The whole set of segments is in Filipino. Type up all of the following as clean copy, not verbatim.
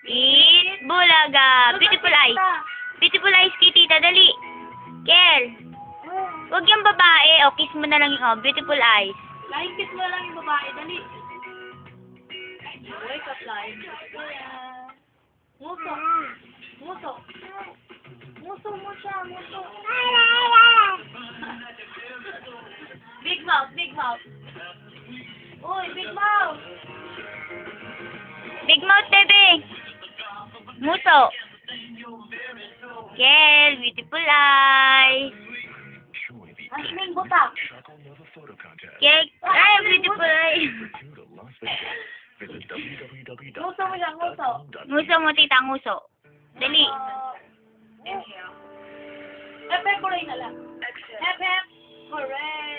Eat bulaga. Beautiful eyes. Beautiful eyes kay tita. Dali. Kel. Huwag yung babae. O, kiss mo na lang yung beautiful eyes. Flying kiss mo lang yung babae. Dali. Wake up, flying. Muso. Muso. Muso mo siya. Muso. Big mouth. Big mouth. Uy, big mouth. Big mouth, bebe. Muso. Kel. Beautiful eyes. Asling butak. Kel. Ay, beautiful eyes. Muso mo siya. Muso. Nguso mo, tita. Nguso. Dali. Inhale. Hep, hep, hooray na lang. Hep, hep, hooray.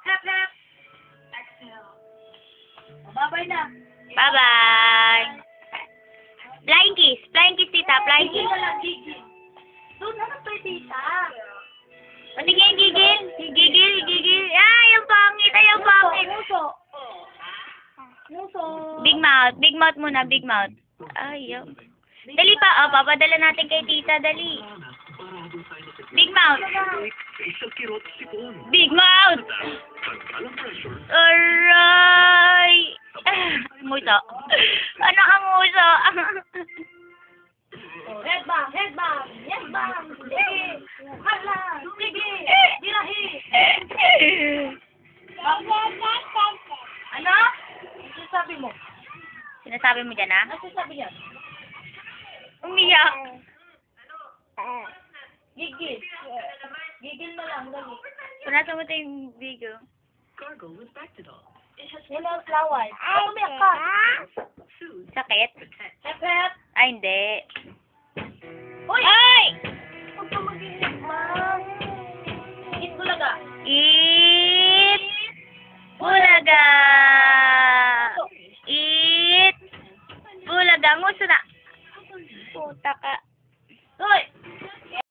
Hep, hep. Exhale. Babay na. Bye-bye. Flying kiss. Flying kiss, tita. Flying Gigil kiss. na lang, gigil. Doon na lang tayo, tita. Patingin, gigil. Gigil, gigil. Ay, yung pangit. Ay, yung pangit. Muso. Muso. Big mouth. Big mouth muna. Big mouth. Ay, yung. Dali pa. Oh, papadala natin kay tita. Dali. Big mouth. Big mouth. Aray. Muso. Ano ang muso? Headbang, headbang, headbang. Sige. Hala. Sige. Dirahi. Ano? Ano sabi mo? Sinasabi mo dyan, ha? Ano sabi niya? Umiyak. Gigil. Gigil na lang, dali. Punasan mo tayo yung video. Wala flowers. Umiyak ka. Sakit? Hep, hep. Ay, hindi. Uy! Ay! Huwag ka mag-iyak, ma'am. Eat bulaga. Eat bulaga. Eat bulaga. Nguso na. Puta ka.